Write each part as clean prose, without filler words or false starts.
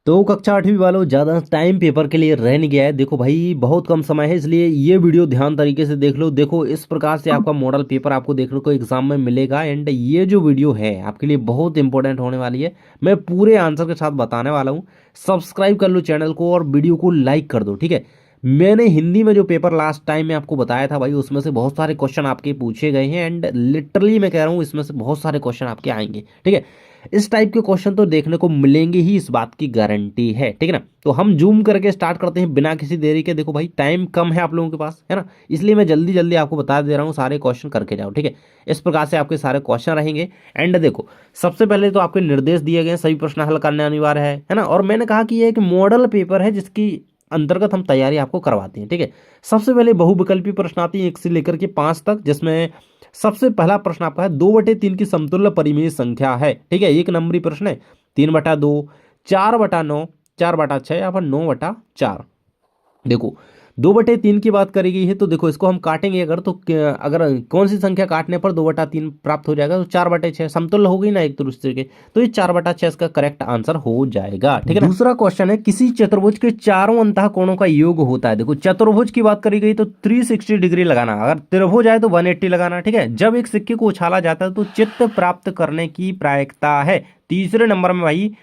तो कक्षा 8वीं वालों, ज़्यादा टाइम पेपर के लिए रह नहीं गया है। देखो भाई, बहुत कम समय है, इसलिए ये वीडियो ध्यान तरीके से देख लो। देखो, इस प्रकार से आपका मॉडल पेपर आपको देखने को एग्जाम में मिलेगा। एंड ये जो वीडियो है आपके लिए बहुत इंपॉर्टेंट होने वाली है। मैं पूरे आंसर के साथ बताने वाला हूँ। सब्सक्राइब कर लो चैनल को और वीडियो को लाइक कर दो, ठीक है। मैंने हिंदी में जो पेपर लास्ट टाइम में आपको बताया था भाई, उसमें से बहुत सारे क्वेश्चन आपके पूछे गए हैं। एंड लिटरली मैं कह रहा हूँ, इसमें से बहुत सारे क्वेश्चन आपके आएंगे, ठीक है। इस टाइप के क्वेश्चन तो देखने को मिलेंगे ही, इस बात की गारंटी है, ठीक है ना। तो हम जूम करके स्टार्ट करते हैं बिना किसी देरी के। देखो भाई, टाइम कम है आप लोगों के पास, है ना, इसलिए मैं जल्दी जल्दी आपको बता दे रहा हूँ। सारे क्वेश्चन करके जाओ, ठीक है। इस प्रकार से आपके सारे क्वेश्चन रहेंगे। एंड देखो, सबसे पहले तो आपके निर्देश दिए गए, सभी प्रश्न हल करने अनिवार्य है ना। और मैंने कहा कि ये एक मॉडल पेपर है जिसकी अंतर्गत हम तैयारी आपको करवाते हैं, ठीक है। सबसे पहले बहुविकल्पी प्रश्न आती है 1 से लेकर के 5 तक, जिसमें सबसे पहला प्रश्न आपका है 2/3 की समतुल्य परिमेय संख्या है, ठीक है। 1 नंबरी प्रश्न है। 3/2, 4/9, 4/6 या फिर 9/4। देखो, 2/3 की बात करी गई है, तो देखो इसको हम काटेंगे अगर, तो अगर कौन सी संख्या काटने पर 2/3 प्राप्त हो जाएगा, तो 4/6 समतुल्य हो गई ना एक दूसरे के। तो ये 4/6 इसका करेक्ट आंसर हो जाएगा, ठीक है ना। दूसरा क्वेश्चन है, किसी चतुर्भुज के चारों अंतः कोणों का योग होता है। देखो, चतुर्भुज की बात करी गई तो 360 डिग्री लगाना, अगर त्रिभुज आए तो 180 लगाना, ठीक है। जब एक सिक्के को उछाला जाता है तो चित्त प्राप्त करने की प्रायिकता है। तीसरे नंबर में भाई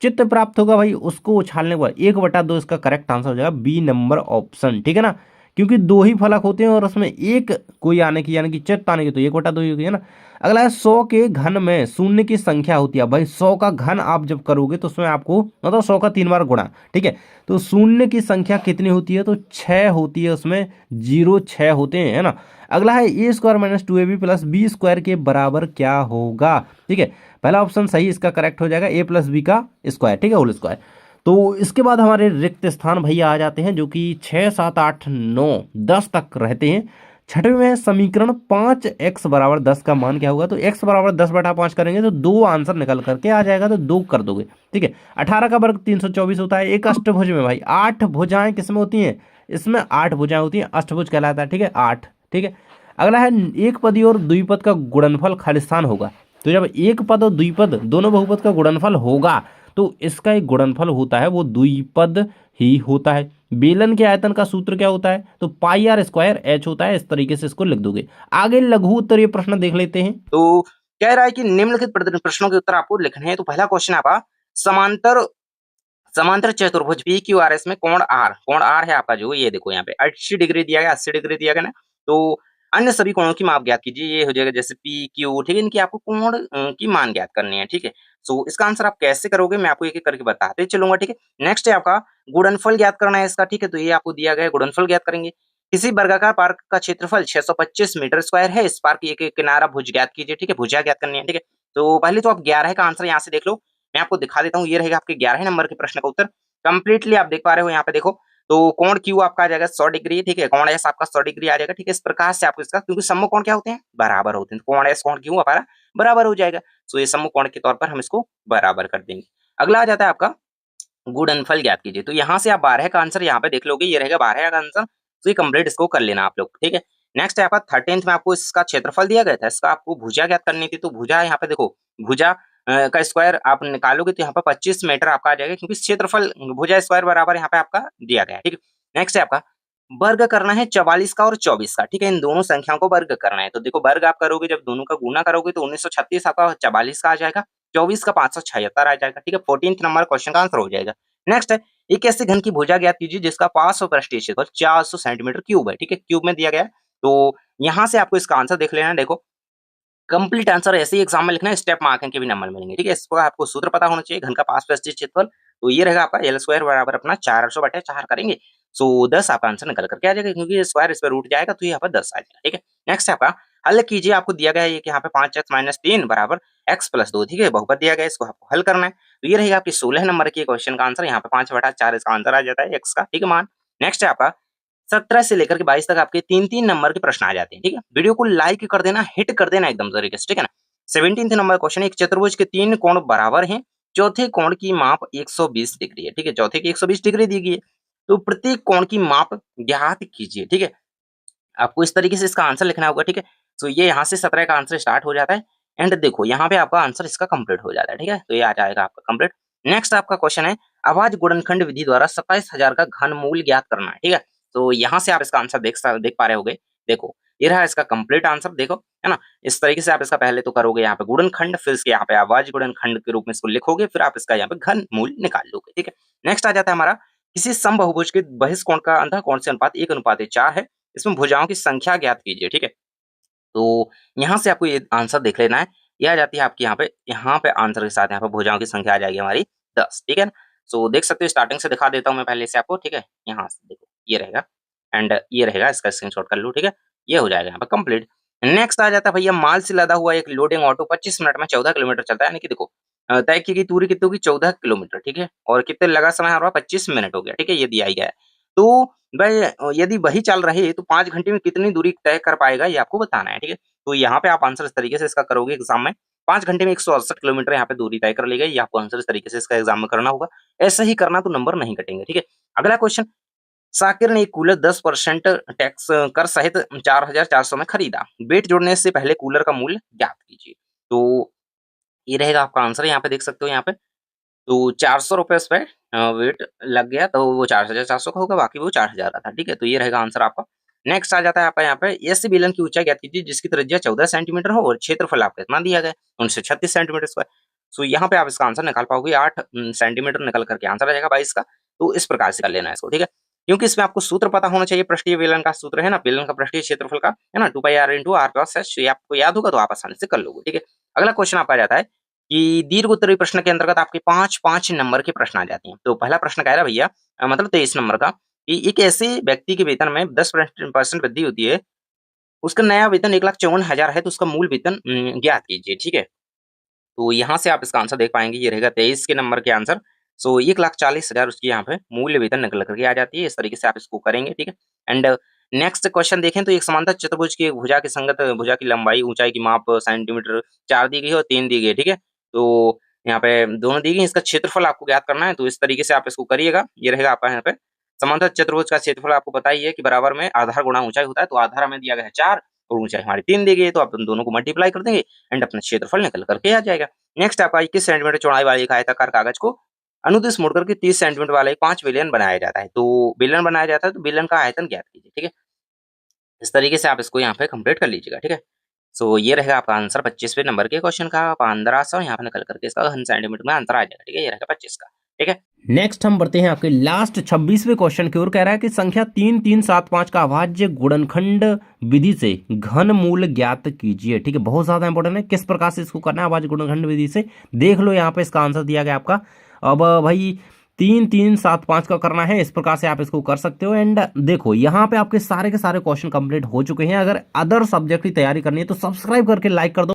चित्त प्राप्त होगा भाई उसको उछालने के बाद 1/2 इसका करेक्ट आंसर हो जाएगा, बी नंबर ऑप्शन, ठीक है ना। क्योंकि दो ही फलक होते हैं और उसमें एक कोई आने की, यानी कि चित्त आने की, तो 1/2 ही होगी, है ना। अगला है 100 के घन में शून्य की संख्या होती है। भाई 100 का घन आप जब करोगे तो उसमें आपको मतलब 100 का 3 बार गुणा, ठीक है। तो शून्य की संख्या कितनी होती है, तो 6 होती है, उसमें 0 6 होते हैं, है ना। अगला है a² - 2ab + b² के बराबर क्या होगा, ठीक है। पहला ऑप्शन सही, इसका करेक्ट हो जाएगा a + b का स्क्वायर, ठीक है, होल स्क्वायर। तो इसके बाद हमारे रिक्त स्थान भैया आ जाते हैं, जो कि 6 7 8 9 10 तक रहते हैं। छठवें में समीकरण 5x = 10 का मान क्या होगा, तो x = 10/5 करेंगे तो 2 आंसर निकल करके आ जाएगा, तो 2 कर दोगे, ठीक है। 18 का वर्ग 324 होता है। एक अष्टभुज में भाई 8 भुजाएं किसमें होती हैं, इसमें 8 भुजाएं होती हैं, अष्टभुज कहलाता है, ठीक है, 8, ठीक है। अगला है एक पदी और द्विपद का गुणनफल खालिस्तान होगा। तो जब एक पद और द्विपद दोनों बहुपद का गुणनफल होगा, तो इसका एक गुणनफल होता है, वो द्विपद ही होता है। बेलन के आयतन का सूत्र क्या होता है, तो πr² h होता है। इस तरीके से इसको लिख दोगे। आगे लघु उत्तरीय प्रश्न देख लेते हैं। तो कह रहा है कि निम्नलिखित प्रश्नों के उत्तर आपको लिखने हैं। तो पहला क्वेश्चन आपका, समांतर समांतर चतुर्भुज पी क्यू आर एस में कोण आर है आपका, जो ये देखो यहाँ पे 80 डिग्री दिया गया, 80 डिग्री दिया गया ना। तो अन्य सभी कोणों की माप ज्ञात कीजिए। ये हो जाएगा जैसे पी क्यू, ठीक है। इनकी आपको कोण की मान ज्ञात करनी है, ठीक है। सो इसका आंसर आप कैसे करोगे मैं आपको एक एक करके बताते चलूंगा, ठीक है। नेक्स्ट है आपका गुणनफल ज्ञात करना है इसका, ठीक है। तो ये आपको दिया गया है, गुणनफल ज्ञात करेंगे। किसी वर्गाकार पार्क का क्षेत्रफल 625 मीटर स्क्वायर है। इस पार्क की एक किनारा भुज ज्ञात कीजिए, ठीक है, भुजा ज्ञात करनी है, ठीक है। तो पहले तो आप 11 का आंसर यहाँ से देख लो, मैं आपको दिखा देता हूँ। ये रहेगा आपके 11 नंबर के प्रश्न का उत्तर। कंप्लीटली आप देख पा रहे हो यहाँ पे, देखो। तो कोण क्यू आपका आ जाएगा 100 डिग्री, ठीक है। कोण एस आपका 100 डिग्री आ जाएगा, ठीक है। इस प्रकार से आपको इसका, क्योंकि सम्मुख कोण क्या होते हैं, बराबर होते हैं, तो कोण एस कोण क्यू हमारा बराबर हो जाएगा। तो ये सम्मुख कोण के तौर पर हम इसको बराबर कर देंगे। अगला आ जाता है आपका गुणनफल ज्ञात कीजिए। तो यहाँ से आप 12 का आंसर यहाँ पे देख लोगे, ये रहेगा 12 का आंसर। तो ये कंप्लीट इसको कर लेना आप लोग, ठीक है। नेक्स्ट है आपका 13th में आपको इसका क्षेत्रफल दिया गया था, इसका आपको भुजा ज्ञात करनी थी। तो भुजा यहाँ पे देखो, भुजा का स्क्वायर आप निकालोगे तो यहाँ पर 25 मीटर आपका आ जाएगा, क्योंकि क्षेत्रफल भुजा स्क्वायर बराबर यहाँ पे आपका दिया गया है, ठीक है। नेक्स्ट है आपका वर्ग करना है 44 का और 24 का, ठीक है। इन दोनों संख्याओं को वर्ग करना है। तो देखो, वर्ग आप करोगे जब दोनों का गुना करोगे तो 1936 आपका 44 का आ जाएगा, 24 का 576 आ जाएगा, ठीक है। 14th नंबर क्वेश्चन का आंसर हो जाएगा। नेक्स्ट है, एक ऐसे घन की भुजा ज्ञात कीजिए जिसका 500 पृष्ठीय क्षेत्रफल 400 सेंटीमीटर क्यूब है, ठीक है, क्यूब में दिया गया है। तो यहाँ से आपको इसका आंसर देख लेना है। देखो, कंप्लीट आंसर ऐसे ही एग्जाम में लिखना है, स्टेप मार्किंग के भी नंबर मिलेंगे, ठीक है। इसको आपको सूत्र पता होना चाहिए, घन का 5 पृष्ठीय क्षेत्रफल। तो ये रहेगा आपका L² बराबर अपना 400/4 करेंगे। सो 10 आपका आंसर निकल करके आ जाएगा, क्योंकि ये स्क्वायर इस पर रूट जाएगा, तो यहाँ पर 10 आ जाएगा, ठीक है। नेक्स्ट है आपका हल कीजिए। आपको दिया गया है कि यहाँ पे 5x - 3 बराबर x + 2, ठीक है, बहुपद दिया गया है, इसको आपको हल करना है। तो ये रहेगा आपकी 16 नंबर की क्वेश्चन का आंसर। यहाँ पे 5/4 इसका आंसर आ जाता है, x का, ठीक है, मान। नेक्स्ट है आपका 17 से लेकर के 22 तक आपके 3-3 नंबर के प्रश्न आ जाते हैं, ठीक है। वीडियो को लाइक कर देना, हिट कर देना एकदम तरीके से, ठीक है ना। 17th नंबर क्वेश्चन, एक चतुर्भुज के 3 कोण बराबर हैं, चौथे कोण की माप 120 डिग्री है, ठीक है। चौथे की 120 डिग्री दी गई है, तो प्रत्येक कोण की माप ज्ञात कीजिए, ठीक है। आपको इस तरीके से इसका आंसर लिखना होगा, ठीक है। तो ये यहाँ से 17 का आंसर स्टार्ट हो जाता है। एंड देखो यहाँ पे आपका आंसर इसका कंप्लीट हो जाता है, ठीक है। तो ये आ जाएगा आपका कंप्लीट। नेक्स्ट आपका क्वेश्चन है, अभाज्य गुणनखंड विधि द्वारा 27,000 का घनमूल ज्ञात करना है। ठीक है, तो यहाँ से आप इसका आंसर देख पा रहे होगे। देखो ये रहा इसका कंप्लीट आंसर, देखो है ना, इस तरीके से आप इसका पहले तो करोगे यहाँ पे गुणनखंड, फिर इसके यहाँ पे अभाज्य गुणनखंड के रूप में इसको लिखोगे, फिर आप इसका यहाँ पे घनमूल निकाल लोगे। ठीक है, नेक्स्ट आ जाता है हमारा किसी समबाहुभुज के बहिष्कोण का अंतःकोण से अनुपात 1:4 है, इसमें भुजाओं की संख्या ज्ञात कीजिए। ठीक है, तो यहाँ से आपको ये आंसर देख लेना है। ये आ जाती है आपकी यहाँ पे आंसर के साथ यहाँ पे भुजाओं की संख्या आ जाएगी हमारी 10। ठीक है ना, सो देख सकते हो, स्टार्टिंग से दिखा देता हूँ मैं पहले से आपको। ठीक है, यहाँ से देखो ये रहेगा एंड ये रहेगा, इसका स्क्रीनशॉट कर लो। ठीक है, ये हो जाएगा यहाँ पे कंप्लीट। नेक्स्ट आ जाता है भैया, माल से लदा हुआ एक लोडिंग ऑटो 25 मिनट में 14 किलोमीटर चलता है, यानी कि देखो तय की गई दूरी कितनी होगी, 14 किलोमीटर। ठीक है, और कितने लगा समय हमारा 25 मिनट हो गया। ठीक है, ये दिया ही गया है। तो भाई यदि वही चल रहे है तो 5 घंटे में कितनी दूरी तय कर पाएगा, ये आपको बताना है। ठीक है, तो यहाँ पे आप आंसर इस तरीके से इसका करोगे एग्जाम में, 5 घंटे में 168 किलोमीटर यहाँ पे दूरी तय कर ली गई। ये आपको आंसर इस तरीके से इसका एग्जाम में करना होगा। ऐसे ही करना तो नंबर नहीं कटेंगे। ठीक है, अगला क्वेश्चन, साकिर ने एक कूलर 10% टैक्स कर सहित 4,400 में खरीदा, वेट जोड़ने से पहले कूलर का मूल्य ज्ञात कीजिए। तो ये रहेगा आपका आंसर, यहाँ पे देख सकते हो यहाँ पे। तो 400 रुपए उस पे वेट लग गया, तो वो 4,400 का होगा, बाकी वो 4,000 का था। ठीक है, तो ये रहेगा आंसर आपका। नेक्स्ट आ जाता है आपका यहाँ पे, ऐसे बेलन की ऊंचाई ज्ञात कीजिए जिसकी त्रिज्या 14 सेंटीमीटर हो और क्षेत्रफल आपका कितना दिया गया है, 1936 सेंटीमीटर स्क्वायर। सो यहाँ पे आप इसका आंसर निकाल पाओगे, 8 सेंटीमीटर निकल करके आंसर आ जाएगा 22 का। तो इस प्रकार से कर लेना है इसको। ठीक है, क्योंकि इसमें आपको सूत्र पता होना चाहिए, पृष्ठीय बेलन का सूत्र है ना, बेलन का पृष्ठीय क्षेत्रफल का, है ना, 2πr × r+h। ये आपको याद होगा तो आप आसानी से कर लोगे। ठीक है, अगला क्वेश्चन आपका आ जाता है कि दीर्घ उत्तरीय प्रश्न के अंतर्गत आपके 5-5 नंबर के प्रश्न आ जाते हैं। तो पहला प्रश्न कह रहा है भैया, मतलब 23 नंबर का, कि एक ऐसे व्यक्ति के वेतन में 10% वृद्धि होती है, उसका नया वेतन 1,54,000 है, तो उसका मूल वेतन ज्ञात कीजिए। ठीक है, तो यहाँ से आप इसका आंसर देख पाएंगे, ये रहेगा 23 के नंबर के आंसर। सो 1,40,000 उसकी यहाँ पे मूल्य वेतन निकल करके आ जाती है। इस तरीके से आप इसको करेंगे। ठीक है, एंड नेक्स्ट क्वेश्चन देखें तो एक समांतर चतुर्भुज की भुजा की संगत भुजा की लंबाई ऊंचाई की माप सेंटीमीटर 4 दी गई है और 3 दी गई है। ठीक है, तो यहाँ पे दोनों दी गई, इसका क्षेत्रफल आपको ज्ञात करना है। तो इस तरीके से आप इसको करिएगा। ये रहेगा आपका यहाँ पे समांतर चतुर्भुज का क्षेत्रफल आपको पता ही है कि बराबर में आधार गुणा ऊंचाई होता है। तो आधार हमें दिया गया है 4 और ऊंचाई हमारी 3 दी गई है, तो आप दोनों को मल्टीप्लाई कर देंगे एंड अपना क्षेत्रफल निकल करके आ जाएगा। नेक्स्ट आपका 21 सेंटीमीटर चौड़ाई वाले एक आयताकार कागज को अनुदिश मोड़ करके 30 सेंटीमीटर वाला एक 5 बेलन बनाया जाता है। तो बेलन बनाया जाता है, तो बेलन का आयतन ज्ञात कीजिए। ठीक है, इस तरीके से आप इसको यहाँ पे कंप्लीट कर लीजिएगा। ठीक है, सो ये रहेगा आपका आंसर 25वें नंबर के क्वेश्चन का, 1500 यहाँ पे निकल करके इसका घन सेंटीमीटर में आंसर आ जाएगा। ठीक है, ये रहेगा 25 का। ठीक है, नेक्स्ट हम बढ़ते हैं आपके लास्ट 26वें क्वेश्चन की ओर। कह रहा है कि संख्या 3375 का अभाज्य गुणनखंड विधि से घनमूल ज्ञात कीजिए। ठीक है, बहुत ज्यादा इंपॉर्टेंट है, किस प्रकार से इसको करना है अभाज्य गुणनखंड विधि से, देख लो यहाँ पे इसका आंसर दिया गया आपका। अब भाई 3375 का करना है, इस प्रकार से आप इसको कर सकते हो। एंड देखो यहाँ पे आपके सारे के सारे क्वेश्चन कंप्लीट हो चुके हैं। अगर अदर सब्जेक्ट की तैयारी करनी है तो सब्सक्राइब करके लाइक कर दो।